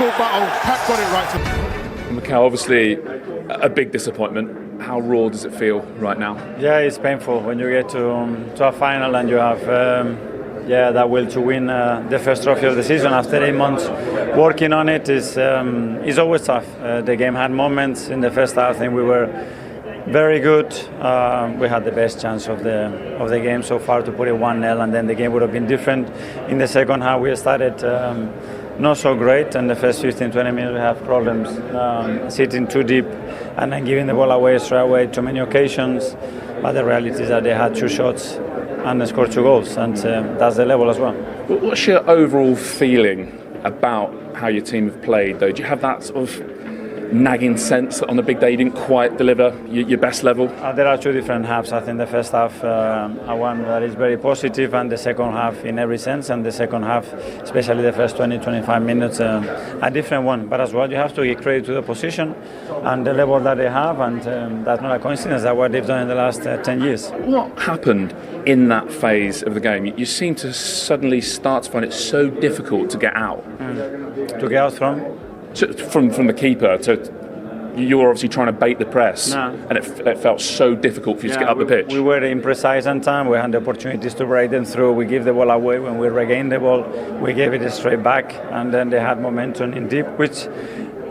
difficult battle. Pat got it right. Mikel, obviously a big disappointment. How raw does it feel right now? Yeah, it's painful when you get to a final and you have that will to win the first trophy of the season after 8 months working on it is always tough. The game had moments in the first half. I think we were very good. We had the best chance of the game so far to put it 1-0, and then the game would have been different. In the second half, we started not so great, and the first 15-20 minutes we have problems sitting too deep and then giving the ball away straight away too many occasions. But the reality is that they had 2 shots and they scored 2 goals, and that's the level as well. What's your overall feeling about how your team have played, though? Do you have that sort of nagging sense that on the big day you didn't quite deliver your best level? There are 2 different halves. I think the first half, one that is very positive, and the second half in every sense, and the second half, especially the first 20-25 minutes, a different one. But as well, you have to give credit to the position and the level that they have, and that's not a coincidence. That's what they've done in the last 10 years. What happened in that phase of the game? You seem to suddenly start to find it so difficult to get out. To get out from the keeper to you were obviously trying to bait the press, and it felt so difficult for you to get up the pitch. We were imprecise on time. We had the opportunities to break them through. We give the ball away. When we regained the ball, we gave it straight back, and then they had momentum in deep, which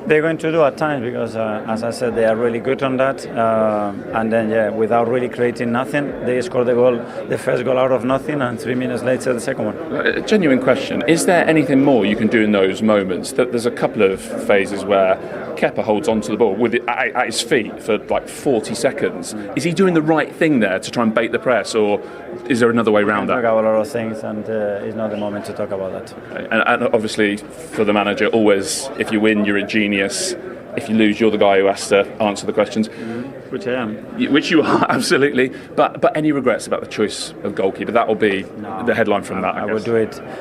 they're going to do at times because, as I said, they are really good on that. And then, without really creating nothing, they scored the first goal out of nothing, and 3 minutes later, the second one. A genuine question. Is there anything more you can do in those moments? There's a couple of phases where Kepa holds onto the ball with it at his feet for like 40 seconds. Is he doing the right thing there to try and bait the press, or is there another way around that? We talk about a lot of things, and it's not the moment to talk about that. Okay. And obviously, for the manager, always, if you win, you're a genius. If you lose, you're the guy who has to answer the questions. Which I am. Which you are, absolutely. But any regrets about the choice of goalkeeper? That will be the headline from that, I guess.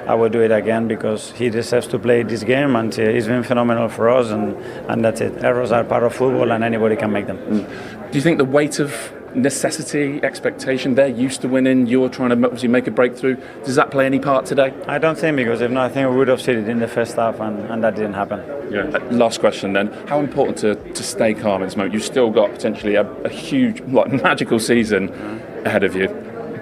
I would do it again because he deserves to play this game, and he's been phenomenal for us, and that's it. Errors are part of football, and anybody can make them. Do you think the weight of necessity, expectation, they're used to winning, you're trying to obviously make a breakthrough, does that play any part today? I don't think, because if not, I think we would have seen it in the first half, and that didn't happen. Yeah. Last question then, how important to stay calm in this moment? You've still got potentially a huge, magical season ahead of you.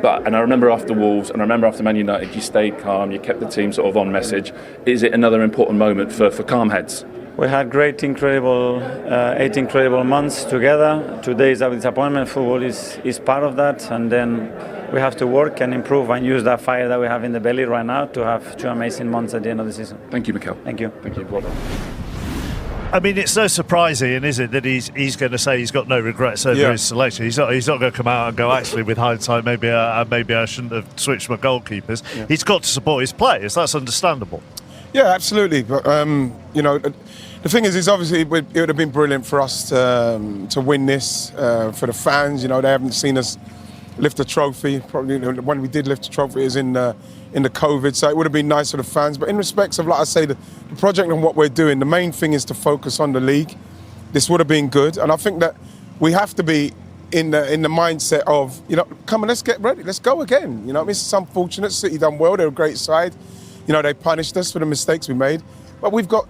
And I remember after Wolves, and I remember after Man United, you stayed calm, you kept the team sort of on message. Is it another important moment for calm heads? We had 8 incredible months together. Today is a disappointment. Football is part of that, and then we have to work and improve and use that fire that we have in the belly right now to have 2 amazing months at the end of the season. Thank you, Mikel. Thank you. Thank you. Well done. I mean, it's no surprising, is it, that he's going to say he's got no regrets over his selection. He's not going to come out and go, actually, with hindsight, maybe I shouldn't have switched my goalkeepers. Yeah. He's got to support his players. That's understandable. Yeah, absolutely. But the thing is obviously it would have been brilliant for us to win this for the fans. They haven't seen us lift a trophy. Probably when we did lift a trophy, it was in the COVID, so it would have been nice for the fans. But in respects of, like I say, the project and what we're doing, the main thing is to focus on the league. This would have been good, and I think that we have to be in the mindset of, come on, let's get ready, let's go again. It's unfortunate. City done well; they're a great side. They punished us for the mistakes we made, but we've got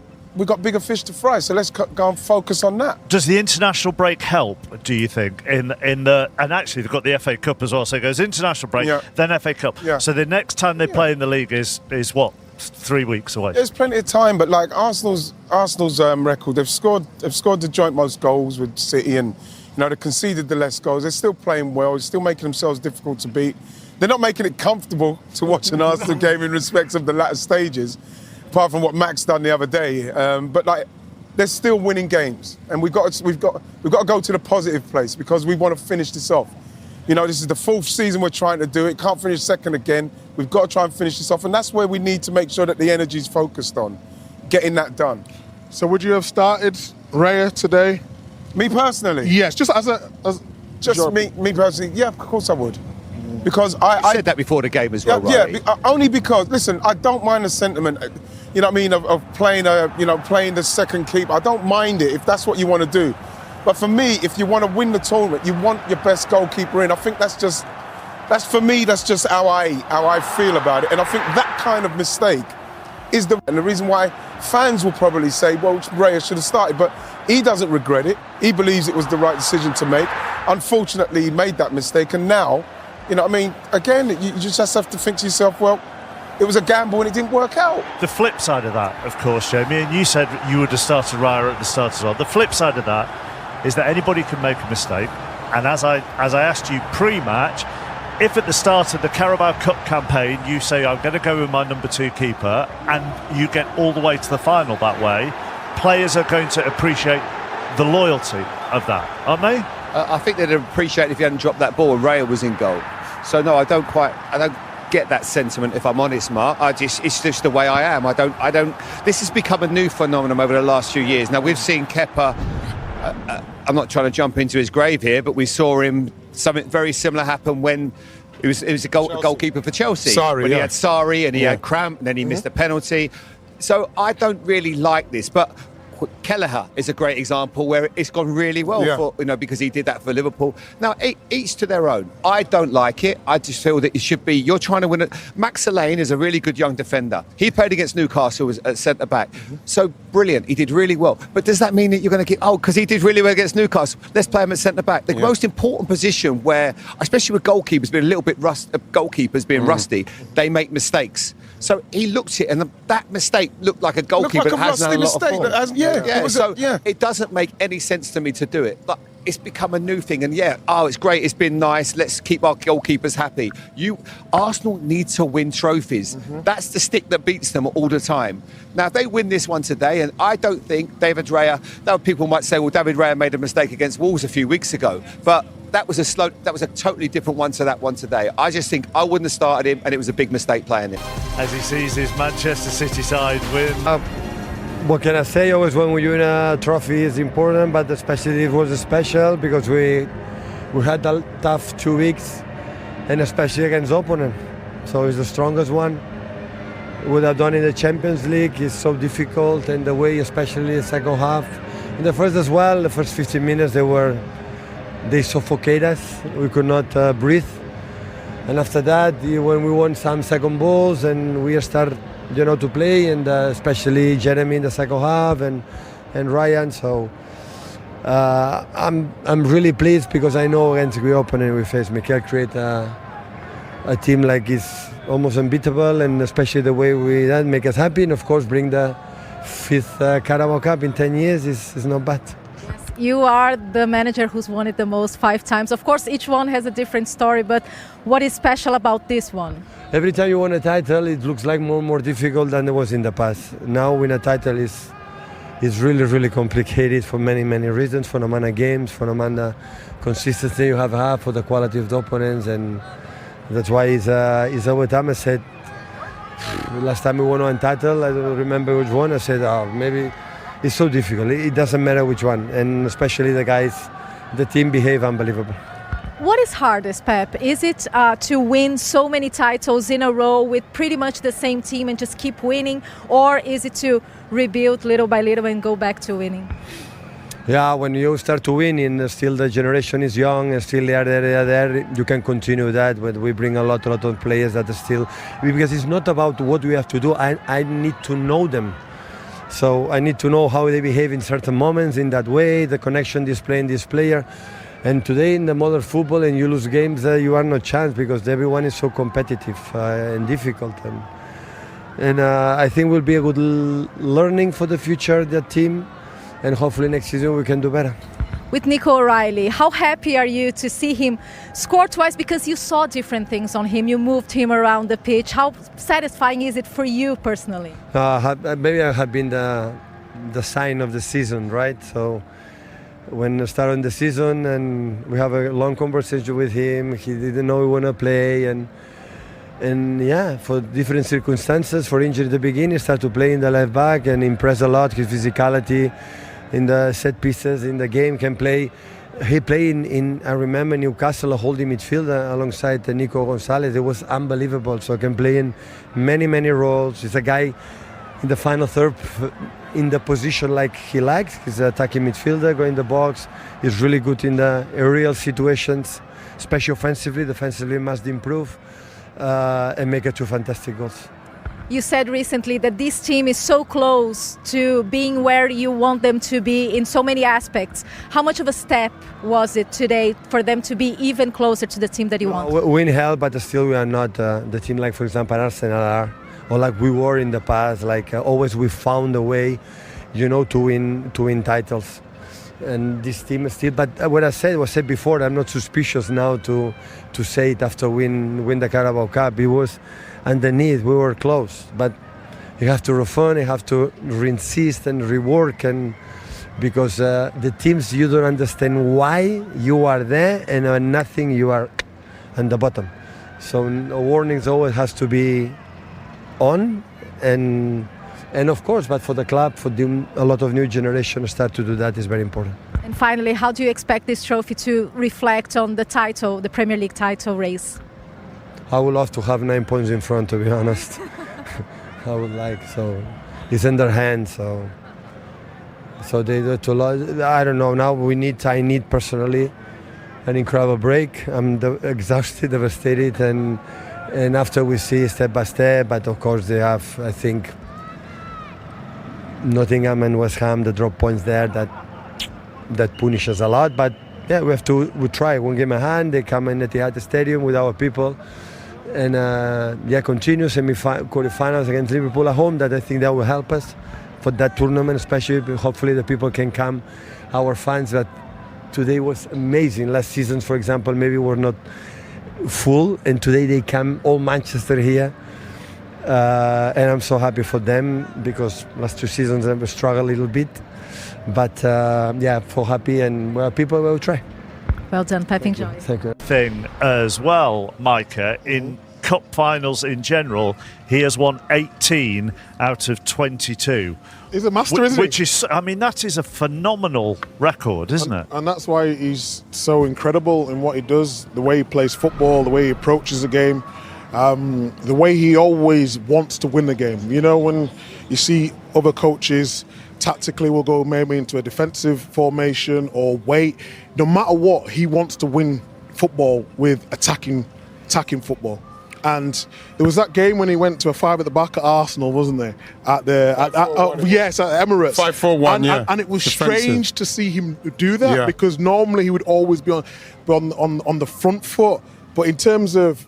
bigger fish to fry, so let's go and focus on that. Does the international break help, do you think? And actually they've got the FA Cup as well, so it goes international break, then FA Cup. Yeah. So the next time they play in the league is what? 3 weeks away. There's plenty of time, but like Arsenal's record, they've scored the joint most goals with City, and they conceded the less goals. They're still playing well, they're still making themselves difficult to beat. They're not making it comfortable to watch an Arsenal game in respect of the latter stages, apart from what Max done the other day. But they're still winning games, and we've got to go to the positive place because we want to finish this off. This is the 4th season we're trying to do it. Can't finish second again. We've got to try and finish this off, and that's where we need to make sure that the energy is focused on getting that done. So would you have started Raya today? Me personally? Yes, just me personally. Yeah, of course I would. Because I said that before the game as well, right? Yeah, only because, listen, I don't mind the sentiment, of playing playing the second keeper. I don't mind it if that's what you want to do. But for me, if you want to win the tournament, you want your best goalkeeper in. I think that's just how I feel about it. And I think that kind of mistake and the reason why fans will probably say, well, Raya should have started, but he doesn't regret it. He believes it was the right decision to make. Unfortunately, he made that mistake, and now, you know what I mean, again, you just have to think to yourself, well, it was a gamble and it didn't work out. The flip side of that, of course, Jamie, and you said you would have started Raya at the start as well. The flip side of that is that anybody can make a mistake, and as I asked you pre-match, if at the start of the Carabao Cup campaign you say, I'm going to go with my number 2 keeper, and you get all the way to the final that way, players are going to appreciate the loyalty of that, aren't they? I think they'd appreciate if you hadn't dropped that ball and Raya was in goal. So no, I don't get that sentiment, if I'm honest, Mark. It's just the way I am. I don't. This has become a new phenomenon over the last few years. Now we've seen Kepa. I'm not trying to jump into his grave here, but we saw him something very similar happen when he was a goalkeeper for Chelsea. Sarri, when he had Sarri and he had cramp, and then he missed a penalty. So I don't really like this, but Kelleher is a great example where it's gone really well for, because he did that for Liverpool. Now, each to their own. I don't like it. I just feel that it should be, you're trying to win it. Max Allane is a really good young defender. He played against Newcastle as centre-back. So brilliant. He did really well. But does that mean that you're going to because he did really well against Newcastle, let's play him at centre-back. The most important position where, especially with goalkeepers being a little bit rusty, they make mistakes. So he looked at it, and that mistake looked like a goalkeeper that hasn't had a lot of form. It doesn't make any sense to me to do it. But it's become a new thing, and it's great, it's been nice, let's keep our goalkeepers happy. Arsenal need to win trophies. That's the stick that beats them all the time. Now, if they win this one today, and I don't think David Raya, people might say, well, David Raya made a mistake against Wolves a few weeks ago, but that was a totally different one to that one today. I just think I wouldn't have started him, and it was a big mistake playing him. As he sees his Manchester City side win. What can I say? Always when we win a trophy is important, but especially it was special because we had a tough 2 weeks, and especially against opponent. So it's the strongest one. What I've done in the Champions League is so difficult, and the way, especially the second half, in the first as well, the first 15 minutes they suffocate us. We could not breathe. And after that, when we won some second balls and we start, to play, and especially Jeremy in the second half and Ryan. So I'm really pleased because I know against the opponent we face, Mikel create a team like is almost unbeatable, and especially the way we that make us happy. And of course, bring the 5th Carabao Cup in 10 years is not bad. You are the manager who's won it the most, 5 times. Of course, each one has a different story, but what is special about this one? Every time you win a title, it looks like more difficult than it was in the past. Now, win a title is really, really complicated for many reasons, for the amount of games, for the amount of consistency you have, for the quality of the opponents, and that's why it's every time I said, last time we won one title, I don't remember which one, I said, maybe it's so difficult. It doesn't matter which one, and especially the guys, the team behave unbelievable. What is hardest, Pep? Is it to win so many titles in a row with pretty much the same team and just keep winning, or is it to rebuild little by little and go back to winning? Yeah, when you start to win and still the generation is young and still they are there, you can continue that. But we bring a lot of players that are still, because it's not about what we have to do. I need to know them. So I need to know how they behave in certain moments in that way, the connection displaying this player. And today in the modern football, and you lose games, you are no chance because everyone is so competitive and difficult. And I think will be a good learning for the future, the team, and hopefully next season we can do better. With Nico O'Reilly, how happy are you to see him score twice, because you saw different things on him, you moved him around the pitch. How satisfying is it for you personally? Maybe I have been the sign of the season, right? So when I started the season and we have a long conversation with him, he didn't know he want to play, and for different circumstances, for injury at the beginning, he started to play in the left back and impressed a lot, his physicality in the set pieces, in the game, can play. He played in I remember Newcastle, a holding midfielder alongside Nico Gonzalez. It was unbelievable. So he can play in many roles. He's a guy in the final third in the position like he likes. He's an attacking midfielder, going in the box. He's really good in the aerial situations, especially offensively. Defensively must improve and make 2 fantastic goals. You said recently that this team is so close to being where you want them to be in so many aspects. How much of a step was it today for them to be even closer to the team that you want? Win hell, but still we are not the team like, for example, Arsenal are, or like we were in the past. Like always we found a way, to win titles. And this team is still, but what I said was said before, I'm not suspicious now to say it after win the Carabao Cup. It was underneath, we were close, but you have to refine, you have to insist and rework, and because the teams, you don't understand why you are there, and nothing, you are on the bottom. So warnings always has to be on, and of course, but for the club, a lot of new generation start to do that is very important. And finally, how do you expect this trophy to reflect on the title, the Premier League title race? I would love to have 9 points in front, to be honest. I would like, so it's in their hands, so they do it a lot. I don't know, now I need personally an incredible break. I'm exhausted, devastated, and after we see step by step, but of course they have, I think, Nottingham and West Ham, the drop points there that punish us a lot, but yeah, we try one game a hand. They come in at the Etihad Stadium with our people, and continue quarterfinals against Liverpool at home. That I think that will help us for that tournament, especially. Hopefully the people can come, our fans. That today was amazing. Last season, for example, maybe were not full, and today they come all Manchester here. And I'm so happy for them, because last 2 seasons I've struggled a little bit, but for happy, and people will try. Well done, Pep. Enjoy. Thank you. Thing as well, Micah, in cup finals in general, he has won 18 out of 22. He's a master, isn't he? Which is, I mean, that is a phenomenal record, isn't it? And that's why he's so incredible in what he does, the way he plays football, the way he approaches the game. The way he always wants to win the game. When you see other coaches tactically will go maybe into a defensive formation or wait, no matter what, he wants to win football with attacking football. And there was that game when he went to a 5 at the back at Arsenal, wasn't there? Yes, at Emirates. 5-4-1, and it was defensive. strange to see him do that, because normally he would always be on the front foot. But in terms of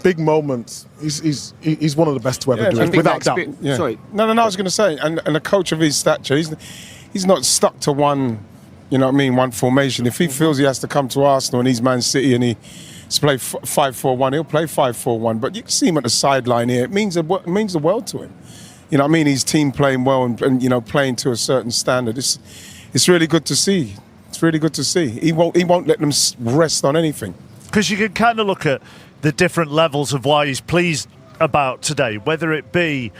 big moments, he's one of the best to ever do it, without doubt. Sorry. No, I was going to say, and a coach of his stature, he's not stuck to one, one formation. If he feels he has to come to Arsenal and he's Man City and he's play 5-4-1, he'll play 5-4-1. But you can see him at the sideline here. It means the world to him. His team playing well and playing to a certain standard. It's really good to see. It's really good to see. He won't let them rest on anything. Because you can kind of look at the different levels of why he's pleased about today, whether it be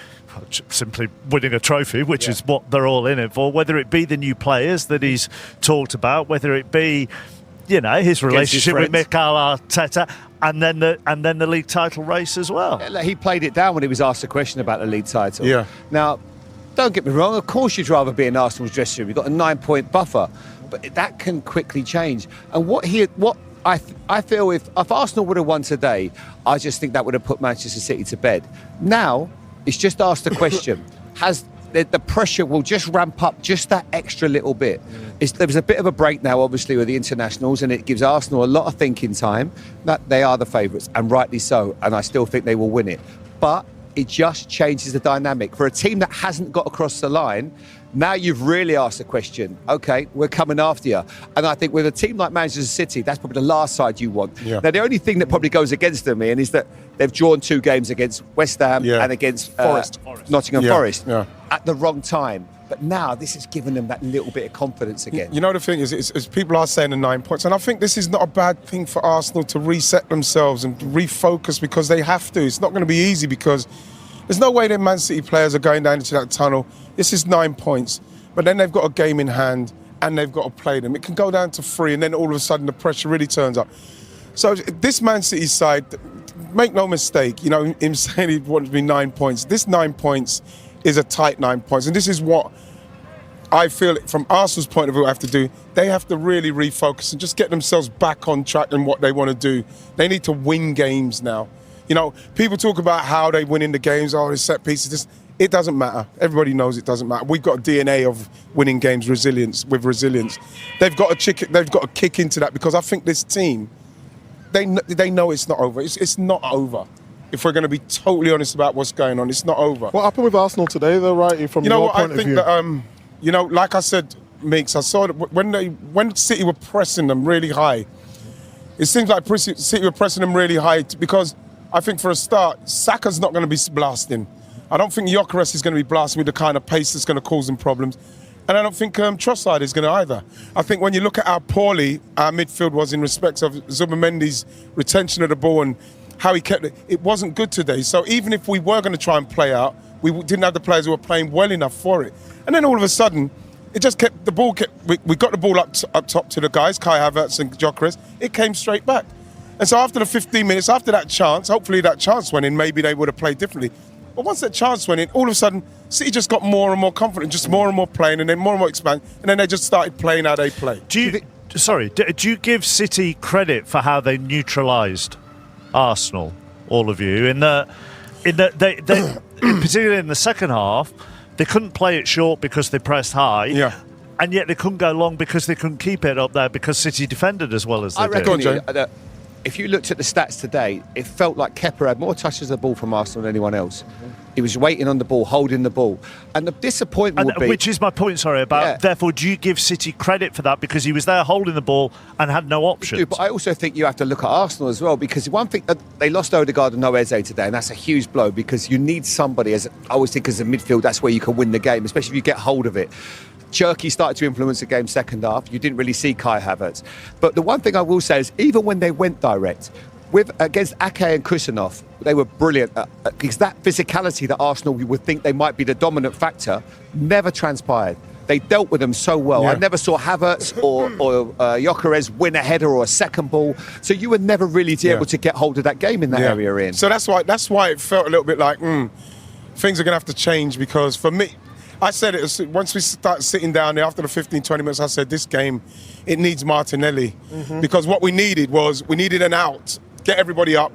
simply winning a trophy, which is what they're all in it for, whether it be the new players that he's talked about, whether it be his relationship with Mikel Arteta, and then the league title race as well. He played it down when he was asked a question about the league title. Yeah. Now, don't get me wrong, of course you'd rather be in Arsenal's dressing room. You've got a 9-point buffer, but that can quickly change. And I feel if Arsenal would have won today, I just think that would have put Manchester City to bed. Now, it's just asked the question, the pressure will just ramp up just that extra little bit. There was a bit of a break now, obviously, with the internationals, and it gives Arsenal a lot of thinking time. That they are the favourites, and rightly so, and I still think they will win it. But it just changes the dynamic. For a team that hasn't got across the line, now you've really asked the question, OK, we're coming after you. And I think with a team like Manchester City, that's probably the last side you want. Yeah. Now, the only thing that probably goes against them, Ian, is that they've drawn 2 games against West Ham and against Nottingham Forest at the wrong time. But now this has given them that little bit of confidence again. The thing is people are saying the 9 points, and I think this is not a bad thing for Arsenal to reset themselves and refocus, because they have to. It's not going to be easy, because there's no way that Man City players are going down into that tunnel. This is 9 points, but then they've got a game in hand and they've got to play them. It can go down to 3, and then all of a sudden the pressure really turns up. So this Man City side, make no mistake, him saying he wants to be 9 points. This 9 points is a tight 9 points, and this is what I feel from Arsenal's point of view have to do. They have to really refocus and just get themselves back on track in what they want to do. They need to win games now. You know, people talk about how they win in the games, the set pieces. It doesn't matter. Everybody knows it doesn't matter. We've got a DNA of winning games, resilience. They've got to kick into that, because I think this team, they know it's not over. It's not over. If we're going to be totally honest about what's going on, it's not over. What happened with Arsenal today, though, right? From your point of view? That, like I said, Meeks, I saw that when City were pressing them really high, it seems like City were pressing them really high because I think for a start, Saka's not going to be blasting. I don't think Gyökeres is going to be blasting with the kind of pace that's going to cause them problems. And I don't think Trossard is going to either. I think when you look at how poorly our midfield was in respect of Zubimendi's retention of the ball and how he kept it wasn't good today. So even if we were going to try and play out, we didn't have the players who were playing well enough for it. And then all of a sudden, it just kept the ball. We got the ball up top to the guys, Kai Havertz and Gyökeres. It came straight back. And so after the 15 minutes, after that chance, hopefully that chance went in, maybe they would have played differently. But once that chance went in, all of a sudden, City just got more and more confident, just more and more playing, and then more and more expand, and then they just started playing how they play. Do you give City credit for how they neutralised Arsenal, all of you, in that they particularly in the second half, they couldn't play it short because they pressed high, and yet they couldn't go long because they couldn't keep it up there because City defended as well as they did. If you looked at the stats today, it felt like Kepa had more touches of the ball from Arsenal than anyone else. He was waiting on the ball, holding the ball. And the disappointment would be... Which is my point, therefore, do you give City credit for that? Because he was there holding the ball and had no options. But I also think you have to look at Arsenal as well, because one thing, they lost Odegaard and no Eze today, and that's a huge blow, because you need somebody, I always think as a midfield, that's where you can win the game, especially if you get hold of it. Cherky started to influence the game second half. You didn't really see Kai Havertz. But the one thing I will say is, even when they went direct, against Ake and Kusanov, they were brilliant. Because that physicality that Arsenal would think they might be the dominant factor never transpired. They dealt with them so well. Yeah. I never saw Havertz or Gyökeres win a header or a second ball. So you were never really able to get hold of that game in that area in. So that's why it felt a little bit like things are going to have to change, because for me, I said it once we started sitting down there after the 15, 20 minutes, I said this game, it needs Martinelli. Because what we needed an out, get everybody up,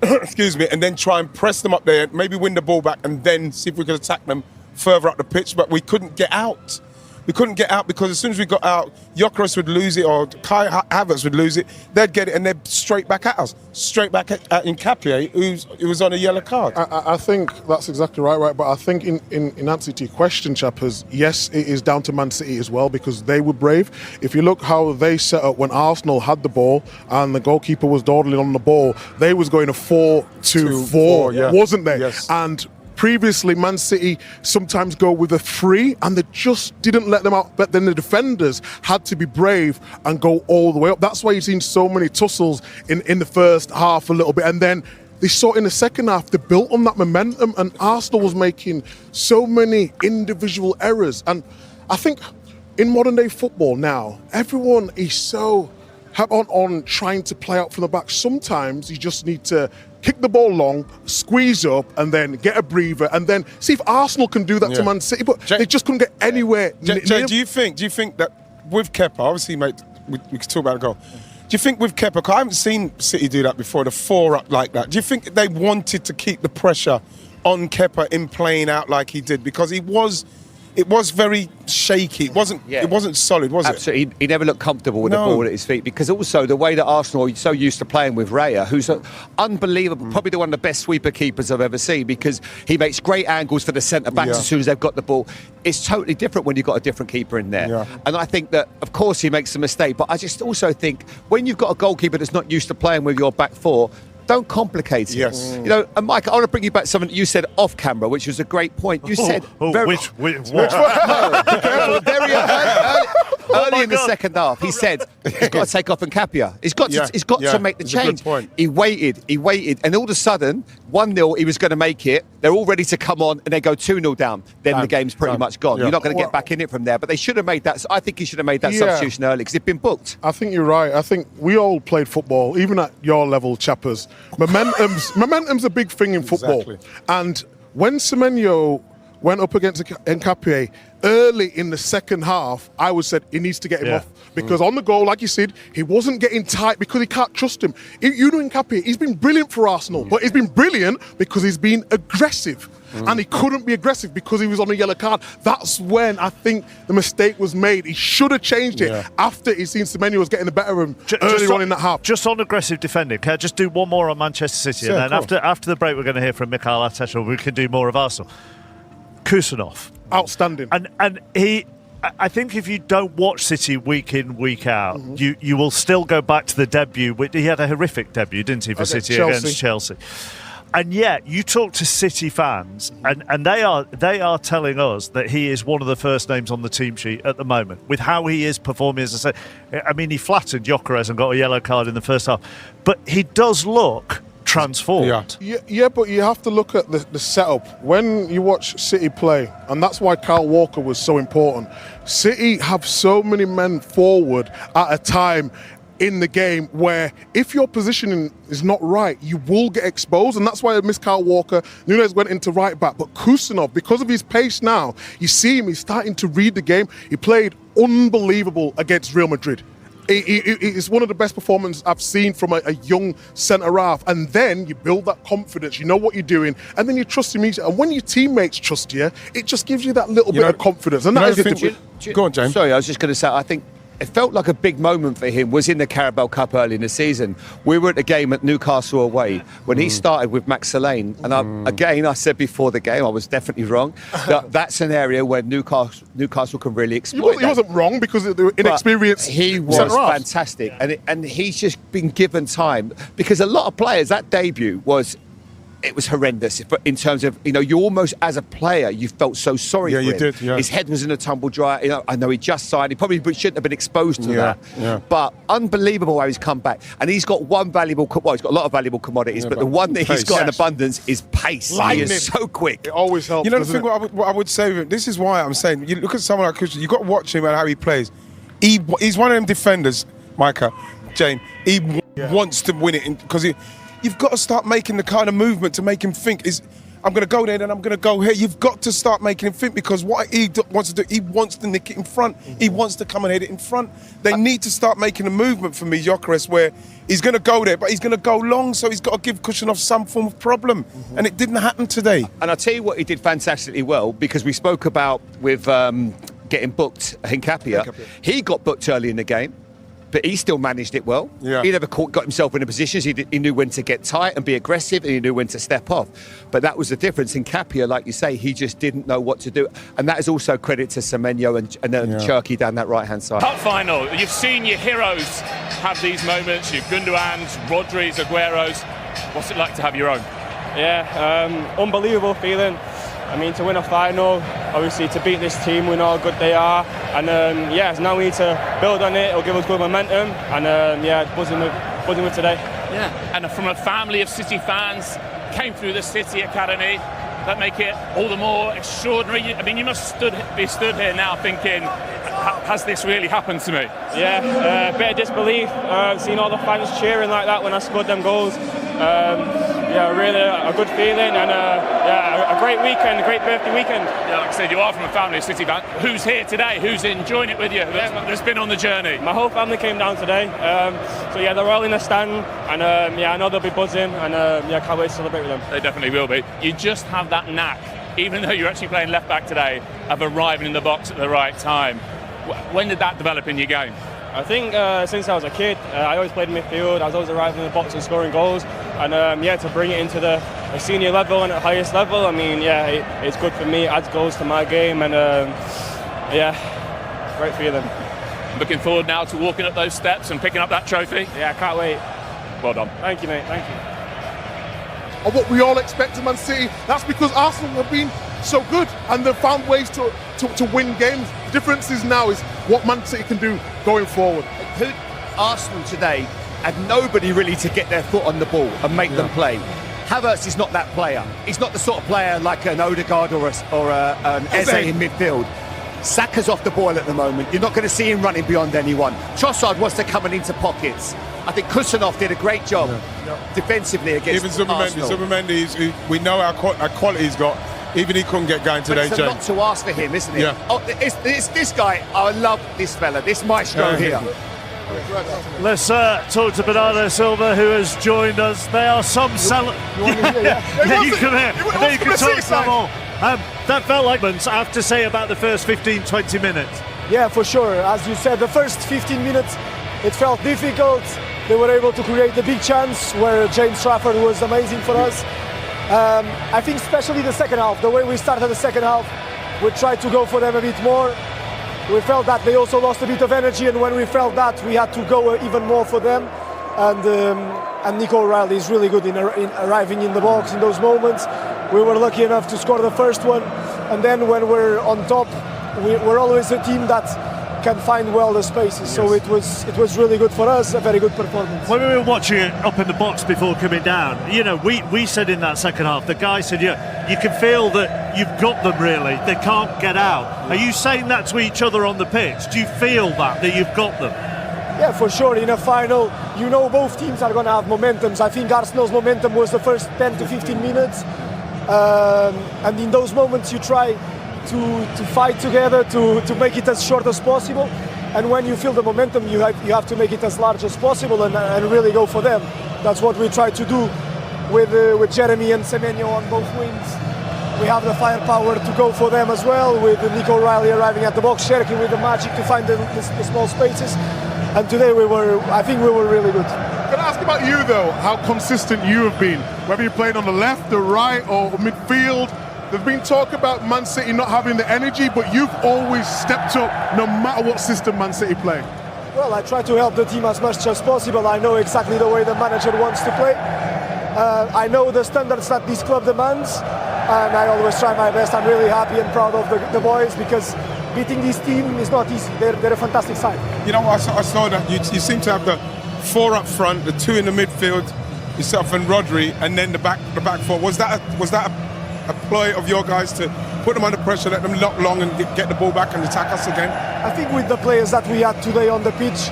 excuse me, and then try and press them up there, maybe win the ball back, and then see if we could attack them further up the pitch. But we couldn't get out. We couldn't get out because as soon as we got out, Gyökeres would lose it or Kai Havertz would lose it. They'd get it and they'd straight back at us. Straight back at Nketiah, who was on a yellow card. I think that's exactly right. But I think in answer to your question, Chappers, yes, it is down to Man City as well, because they were brave. If you look how they set up when Arsenal had the ball and the goalkeeper was dawdling on the ball, they was going a 4-2-4, wasn't they? Yes. And previously, Man City sometimes go with a 3 and they just didn't let them out. But then the defenders had to be brave and go all the way up. That's why you've seen so many tussles in the first half a little bit. And then they saw in the second half, they built on that momentum, and Arsenal was making so many individual errors. And I think in modern day football now, everyone is so on trying to play out from the back. Sometimes you just need to kick the ball long, squeeze up, and then get a breather, and then see if Arsenal can do that to Man City. But they just couldn't get anywhere. Jay, do you think that with Kepa, obviously, mate, we could talk about a goal. Do you think with Kepa, because I haven't seen City do that before, the 4 up like that. Do you think they wanted to keep the pressure on Kepa in playing out like he did? Because it was very shaky. It wasn't solid, was it? Absolutely. He never looked comfortable with the ball at his feet, because also the way that Arsenal are so used to playing with Raya, who's unbelievable, probably one of the best sweeper keepers I've ever seen, because he makes great angles for the centre-backs as soon as they've got the ball. It's totally different when you've got a different keeper in there. Yeah. And I think that, of course, he makes a mistake, but I just also think when you've got a goalkeeper that's not used to playing with your back 4, don't complicate it. Yes. You know, and Mike, I want to bring you back something that you said off camera, which was a great point. You said which what? Very early in the second half, he said he's got to take off Nketiah. He's got to make the change. He waited, and all of a sudden, 1-0, he was going to make it. They're all ready to come on, and they go 2-0 down. Then the game's pretty much gone. You're not going to get back in it from there. But they should have made that. So I think he should have made that substitution early, because it'd been booked. I think you're right. I think we all played football, even at your level, Chappers. Momentum's a big thing in football. Exactly. And when Semenyo went up against Nkapie early in the second half, I would said he needs to get him off. Because on the goal, like you said, he wasn't getting tight because he can't trust him. You know Nkapie, he's been brilliant for Arsenal, but he's been brilliant because he's been aggressive. And he couldn't be aggressive because he was on a yellow card. That's when I think the mistake was made. He should have changed it after he'd seen Semenyo was getting the better of him earlier on in that half. Just on aggressive defending, can I just do one more on Manchester City? And then after the break, we're going to hear from Mikel Arteta. We can do more of Arsenal. Kusanov. Outstanding. And I think if you don't watch City week in, week out, you will still go back to the debut. He had a horrific debut, didn't he, for City against Chelsea? And yet, you talk to City fans, and they are telling us that he is one of the first names on the team sheet at the moment. With how he is performing, as I say, I mean, he flattered Gyökeres and got a yellow card in the first half, but he does look transformed. Yeah, but you have to look at the setup. When you watch City play, and that's why Kyle Walker was so important, City have so many men forward at a time in the game where if your positioning is not right, you will get exposed, and that's why I miss Kyle Walker. Núñez went into right back, but Kusanov, because of his pace now, you see him, he's starting to read the game. He played unbelievable against Real Madrid. It's one of the best performances I've seen from a young centre-half. And then you build that confidence, you know what you're doing, and then you trust him easily. And when your teammates trust you, it just gives you that little bit of confidence. And that is Go on, James. Sorry, I was just going to say, I think it felt like a big moment for him was in the Carabao Cup early in the season. We were at a game at Newcastle away when he started with Max Lane. And I said before the game, I was definitely wrong. That's an area where Newcastle can really exploit. He wasn't wrong because of the inexperienced. He was fantastic. And he's just been given time. Because a lot of players, that debut was horrendous in terms of, you almost, as a player, you felt so sorry for him. Yeah, you did, yeah. His head was in a tumble dryer. I know he just signed. He probably shouldn't have been exposed to that. Yeah. But unbelievable how he's come back. And he's got he's got a lot of valuable commodities, but the one that he's got in abundance is pace. Lightning. He is so quick. It always helps. You know the thing, what I would say, this is why I'm saying, you look at someone like Kusanov, you've got to watch him and how he plays. He's one of them defenders, Micah, Jane, he wants to win it because you've got to start making the kind of movement to make him think I'm going to go there, then I'm going to go here. You've got to start making him think, because what he wants to do, he wants to nick it in front. He wants to come and hit it in front. They need to start making a movement for me, Gyökeres, where he's going to go there, but he's going to go long, so he's got to give Kusanov some form of problem. And it didn't happen today. And I'll tell you what he did fantastically well, because we spoke about with getting booked Nkapie. He got booked early in the game, but he still managed it well. Yeah. He never got himself in a position. He knew when to get tight and be aggressive, and he knew when to step off. But that was the difference. In Nkapie, like you say, he just didn't know what to do. And that is also credit to Semenyo and Cherki down that right-hand side. Cup final. You've seen your heroes have these moments, your Gundogan's, Rodri's, Aguero's. What's it like to have your own? Yeah, unbelievable feeling. I mean, to win a final, obviously to beat this team, we know how good they are, and now we need to build on it. It'll give us good momentum, and buzzing with today. Yeah, and from a family of City fans, came through the City Academy, that make it all the more extraordinary. I mean, you must be stood here now thinking, has this really happened to me? Yeah, a bit of disbelief, seeing all the fans cheering like that when I scored them goals. Really a good feeling, and a great weekend, a great birthday weekend. Yeah, like I said, you are from a family of City fans. Who's here today? Who's enjoying it with you? Who's been on the journey? My whole family came down today, they're all in the stand, and I know they'll be buzzing, and can't wait to celebrate with them. They definitely will be. You just have that knack, even though you're actually playing left back today, of arriving in the box at the right time. When did that develop in your game? I think since I was a kid, I always played midfield. I was always arriving in the box and scoring goals. And to bring it into the senior level and at the highest level, I mean, it's good for me. It adds goals to my game, and great feeling. Looking forward now to walking up those steps and picking up that trophy. Yeah, I can't wait. Well done. Thank you, mate. Thank you. And what we all expect of Man City, that's because Arsenal have been so good and they've found ways to win games. The difference is now is what Man City can do going forward. Arsenal today had nobody really to get their foot on the ball and make them play. Havertz is not that player. He's not the sort of player like an Odegaard or an Eze in midfield. Saka's off the ball at the moment. You're not going to see him running beyond anyone. Trossard wants to come into pockets. I think Kusanov did a great job defensively against Arsenal. Zubimendi, we know our quality he's got. Even he couldn't get going today, It's a lot James. to ask for him, isn't it? Yeah. Oh, it's this guy. I love this fella, this maestro here. Let's talk to Bernardo Silva, who has joined us. There are some You want to hear, yeah? you can hear. Then you can talk some more. That felt like I have to say about the first 15-20 minutes. Yeah, for sure. As you said, the first 15 minutes, it felt difficult. They were able to create the big chance where James Trafford was amazing for us. I think especially the second half, the way we started the second half, we tried to go for them a bit more. We felt that they also lost a bit of energy, and when we felt that, we had to go even more for them. And Nico O'Reilly is really good in arriving in the box in those moments. We were lucky enough to score the first one, and then when we're on top, we're always a team that can find well the spaces. Yes. So it was really good for us, a very good performance. When we were watching it up in the box before coming down, you know, we said in that second half, the guy said, yeah, you can feel that you've got them really, they can't get out. Are you saying that to each other on the pitch? Do you feel that you've got them? Yeah, for sure. In a final, you know both teams are going to have momentums. I think Arsenal's momentum was the first 10 to 15 minutes. And in those moments you try to fight together to make it as short as possible, and when you feel the momentum you have to make it as large as possible and really go for them. That's what we try to do with Jeremy and Semenyo on both wings. We have the firepower to go for them as well, with Nico O'Reilly arriving at the box, Cherki with the magic to find the small spaces, and today I think we were really good. Can I ask about you though, how consistent you have been, whether you're playing on the left, the right or midfield? There's been talk about Man City not having the energy, but you've always stepped up no matter what system Man City play. Well, I try to help the team as much as possible. I know exactly the way the manager wants to play. I know the standards that this club demands, and I always try my best. I'm really happy and proud of the boys, because beating this team is not easy. They're a fantastic side. You know, I saw that you seem to have the 4 up front, the 2 in the midfield, yourself and Rodri, and then the back 4. Was that a ploy of your guys to put them under pressure, let them lock long and get the ball back and attack us again? I think with the players that we had today on the pitch,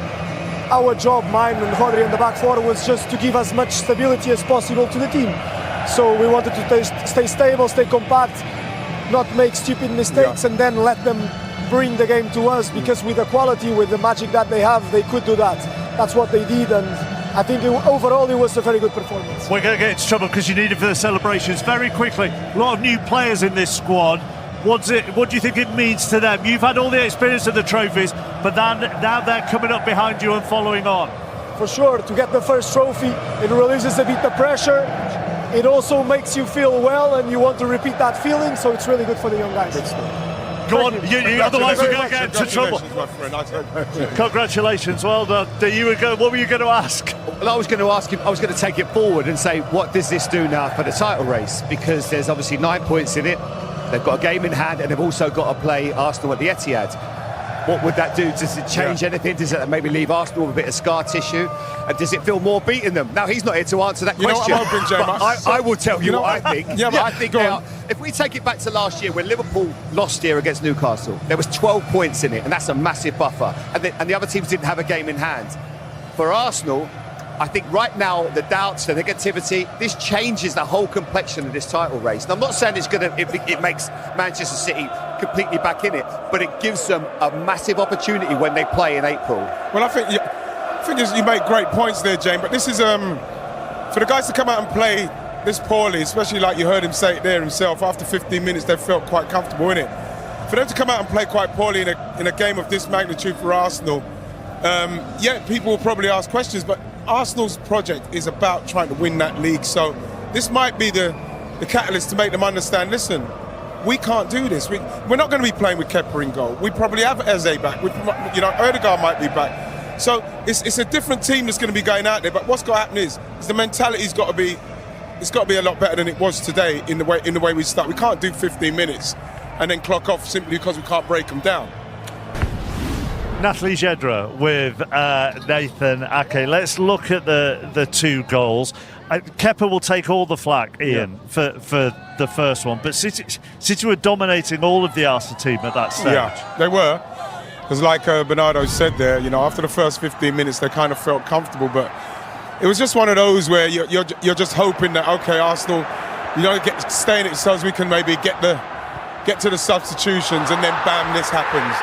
our job, mine and Rodri in the back 4, was just to give as much stability as possible to the team. So we wanted to stay stable, stay compact, not make stupid mistakes, and then let them bring the game to us, because with the quality, with the magic that they have, they could do that. That's what they did, and I think overall it was a very good performance. We're going to get into trouble because you need it for the celebrations. Very quickly, a lot of new players in this squad. What do you think it means to them? You've had all the experience of the trophies, but now they're coming up behind you and following on. For sure, to get the first trophy, it releases a bit the pressure. It also makes you feel well, and you want to repeat that feeling, so it's really good for the young guys. Go on, otherwise we're going to get into trouble. Congratulations, well done. What were you going to ask? Well, I was going to ask him, I was going to take it forward and say, what does this do now for the title race? Because there's obviously 9 points in it. They've got a game in hand, and they've also got to play Arsenal at the Etihad. What would that do? Does it change anything? Does it maybe leave Arsenal with a bit of scar tissue? And does it feel more beating them? Now, he's not here to answer that question. Know what I'm hoping, James? I will tell you what I think. I think if we take it back to last year, when Liverpool lost here against Newcastle, there was 12 points in it, and that's a massive buffer. And the other teams didn't have a game in hand. For Arsenal, I think right now, the doubts, the negativity, this changes the whole complexion of this title race. And I'm not saying it makes Manchester City completely back in it, but it gives them a massive opportunity when they play in April. Well, I think you make great points there, James, but this is for the guys to come out and play this poorly, especially like you heard him say it there himself, after 15 minutes they felt quite comfortable in it. For them to come out and play quite poorly in a game of this magnitude for Arsenal, people will probably ask questions, but Arsenal's project is about trying to win that league, so this might be the catalyst to make them understand, listen, we can't do this. We're not going to be playing with Kepa in goal. We probably have Eze back. Odegaard might be back. So it's a different team that's going to be going out there, but what's got to happen is the mentality's got to be a lot better than it was today in the way we start. We can't do 15 minutes and then clock off simply because we can't break them down. Natalie Jedra with Nathan Ake. Let's look at the 2 goals. Kepa will take all the flak, Ian, for the first one. But City were dominating all of the Arsenal team at that stage. Yeah, they were. Because like Bernardo said there, after the first 15 minutes, they kind of felt comfortable. But it was just one of those where you're just hoping that, okay, Arsenal stay in it so as we can maybe get to the substitutions, and then bam, this happens.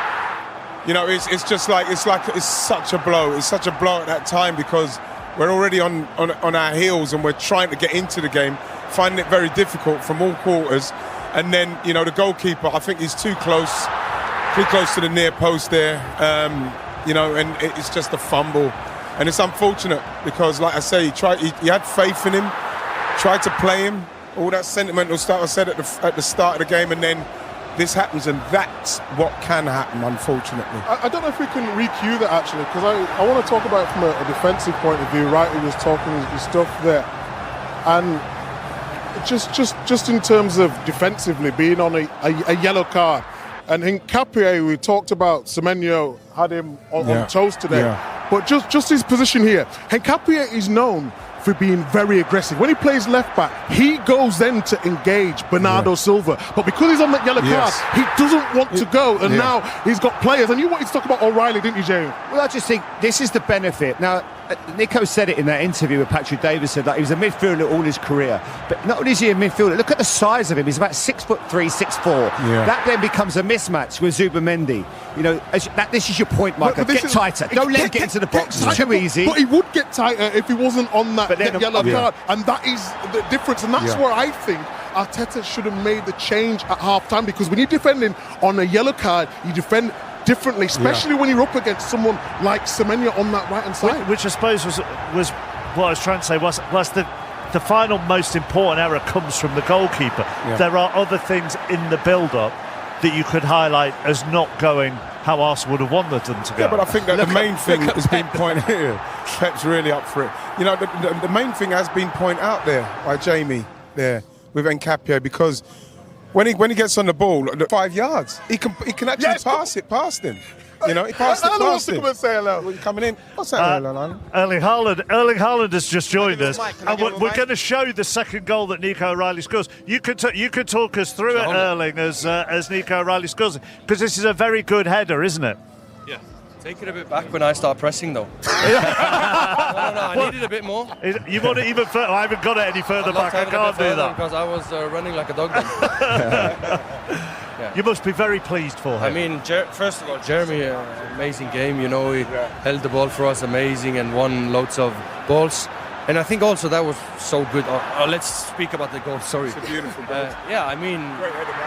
It's such a blow. It's such a blow at that time because we're already on our heels and we're trying to get into the game, finding it very difficult from all quarters. And then, the goalkeeper, I think he's too close to the near post there, and it's just a fumble. And it's unfortunate because, like I say, he had faith in him, tried to play him, all that sentimental stuff I said at the start of the game, and then this happens, and that's what can happen, unfortunately. I don't know if we can re-cue that, actually, because I want to talk about it from a defensive point of view. Wright was talking his stuff there. And just in terms of defensively being on a yellow card, and in Capie, we talked about Semenyo had him on toast today. Yeah. But just his position here, Nkapie is known for being very aggressive. When he plays left back, he goes then to engage Bernardo Silva. But because he's on that yellow card, he doesn't want to go. And now he's got players. And you wanted to talk about O'Reilly, didn't you, Jamie? Well, I just think this is the benefit. Now, Nico said it in that interview with Patrick Davis, said that he was a midfielder all his career. But not only is he a midfielder, look at the size of him. He's about 6'3", 6'4". Yeah. That then becomes a mismatch with Zubimendi. This is your point, Michael. Get tighter. Don't let him get into the box. It's too easy. But he would get tighter if he wasn't on that yellow card. And that is the difference. And that's where I think Arteta should have made the change at half-time, because when you're defending on a yellow card, you defend differently, especially when you're up against someone like Semenyo on that right-hand side. Which I suppose was what I was trying to say was the final most important error comes from the goalkeeper. Yeah. There are other things in the build-up that you could highlight as not going how Arsenal would have wanted them to go. Yeah, but I think that the main thing has been pointed here. Pep's really up for it. The main thing has been pointed out there by Jamie there with Nkapie, because when he gets on the ball, 5 yards, he can actually pass it past him. He passed it past him. Come and say hello. When you're coming in, what's that, Erling Haaland has just joined us, and we're going to show the second goal that Nico O'Reilly scores. You could talk us through it, Erling, as Nico O'Reilly scores, because this is a very good header, isn't it? Yeah. Take it a bit back when I start pressing, though. No, I needed a bit more. You want it even further? I haven't got it any further back. I can't do that because I was running like a dog then. Yeah. You must be very pleased for him. I mean, first of all, Jeremy, amazing game. He held the ball for us, amazing, and won loads of balls. And I think also that was so good. Let's speak about the goal. Sorry. It's a beautiful goal.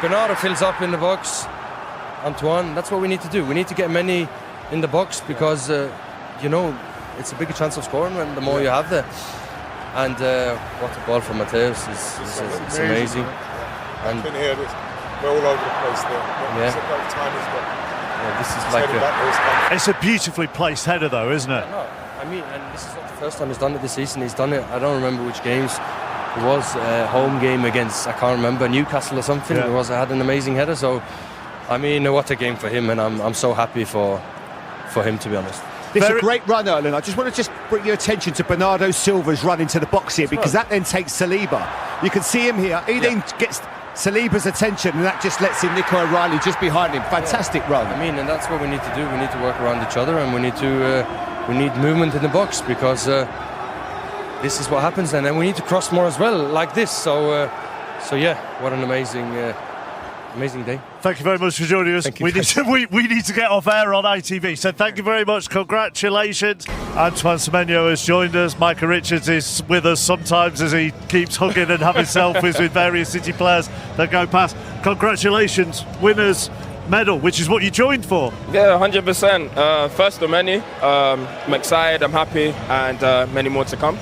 Bernardo fills up in the box. Antoine, that's what we need to do. We need to get many in the box because, it's a bigger chance of scoring when the more you have there. And what a ball from Mateus it's amazing. And can hear this. We're all over the place there. This is like it's a beautifully placed header, though, isn't it? No, and this is not the first time he's done it this season. He's done it. I don't remember which games. It was a home game against, I can't remember, Newcastle or something. Yeah. I had an amazing header. So, what a game for him, and I'm so happy for him, to be honest. It's a great run, Erlen. I just want to bring your attention to Bernardo Silva's run into the box here, because that then takes Saliba. You can see him here. He then gets Saliba's attention, and that just lets him Nico O'Reilly just behind him. Fantastic run. And that's what we need to do. We need to work around each other, and we need movement in the box, because this is what happens. And then we need to cross more as well, like this. So what an amazing day. Thank you very much for joining us. We need to get off air on ITV. So thank you very much. Congratulations. Antoine Semenyo has joined us. Micah Richards is with us sometimes as he keeps hugging and having selfies with various City players that go past. Congratulations, winners medal, which is what you joined for. Yeah, 100%. First of many. I'm excited, I'm happy, and many more to come.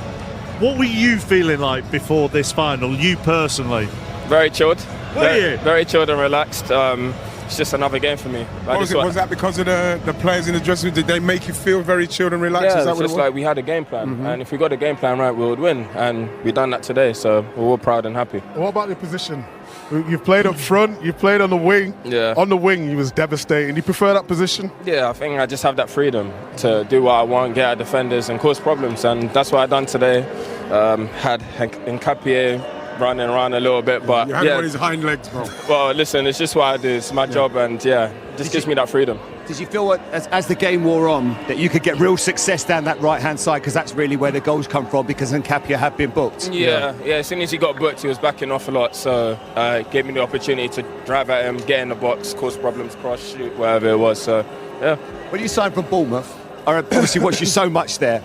What were you feeling like before this final, you personally? Very chilled. Very chilled and relaxed. It's just another game for me. Was that because of the players in the dressing room? Did they make you feel very chilled and relaxed? Yeah, it's just like we had a game plan, and if we got a game plan right, we would win, and we done that today, so we're all proud and happy. What about the position? You've played up front, you've played on the wing. Yeah. On the wing, you was devastating. You prefer that position? Yeah, I think I just have that freedom to do what I want, get at defenders and cause problems, and that's what I done today. Had Nkapie running around a little bit, but you had him on his hind legs, bro. Well, listen, it's just what I do. It's my job, and just gives me that freedom. Did you feel as the game wore on that you could get real success down that right-hand side, because that's really where the goals come from, because Nkapia had been booked? Yeah. As soon as he got booked, he was backing off a lot, so it gave me the opportunity to drive at him, get in the box, cause problems, cross, shoot, whatever it was. So, yeah. When you signed from Bournemouth, I obviously watched you so much there.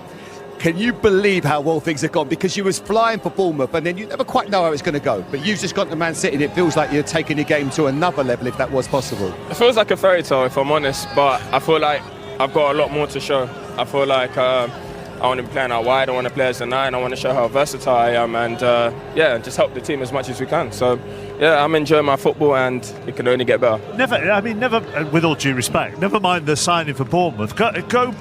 Can you believe how well things have gone? Because you was flying for Bournemouth and then you never quite know how it's going to go. But you've just gone to Man City and it feels like you're taking your game to another level, if that was possible. It feels like a fairy tale, if I'm honest, but I feel like I've got a lot more to show. I feel like I want to be playing out wide, I want to play as a 9, I want to show how versatile I am and just help the team as much as we can. So yeah, I'm enjoying my football and it can only get better. Never, with all due respect, never mind the signing for Bournemouth, go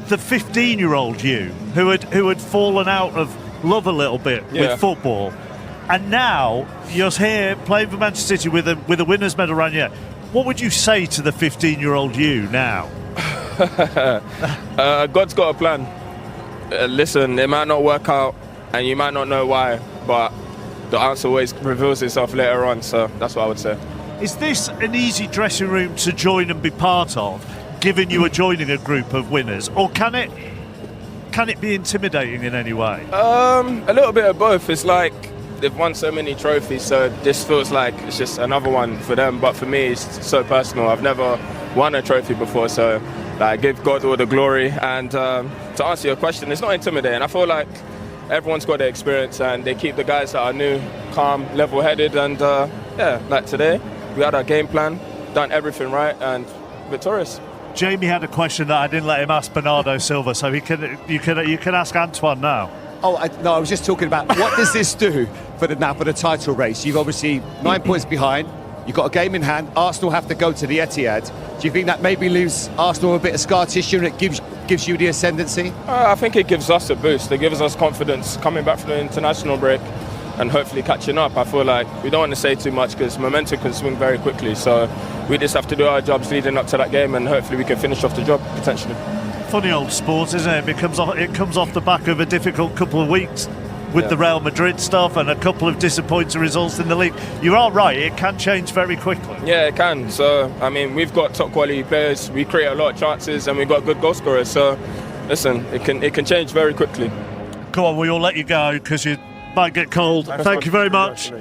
the 15-year-old you who had fallen out of love a little bit with football, and now you're here playing for Manchester City with a winners' medal around you. What would you say to the 15-year-old you now? God's got a plan. Listen, it might not work out and you might not know why, but the answer always reveals itself later on, so that's what I would say. Is this an easy dressing room to join and be part of, given you are joining a group of winners, or can it be intimidating in any way? A little bit of both. It's like they've won so many trophies, so this feels like it's just another one for them. But for me, it's so personal. I've never won a trophy before, so I give God all the glory. And to answer your question, it's not intimidating. I feel like everyone's got their experience, and they keep the guys that are new calm, level-headed, and like today, we had our game plan, done everything right, and victorious. Jamie had a question that I didn't let him ask Bernardo Silva, so you can ask Antoine now. I was just talking about what does this do for the title race? You've obviously 9 points behind. You've got a game in hand. Arsenal have to go to the Etihad. Do you think that maybe leaves Arsenal a bit of scar tissue and it gives you the ascendancy? I think it gives us a boost. It gives us confidence coming back from the international break and hopefully catching up. I feel like we don't want to say too much because momentum can swing very quickly. So we just have to do our jobs leading up to that game, and hopefully we can finish off the job potentially. Funny old sport, isn't it? It comes off the back of a difficult couple of weeks with the Real Madrid stuff and a couple of disappointing results in the league. You are right, it can change very quickly. Yeah, it can. So, I mean, we've got top quality players, we create a lot of chances, and we've got good goal scorers. So, listen, it can change very quickly. Come on, we'll let you go because you might get cold. Thank you very much.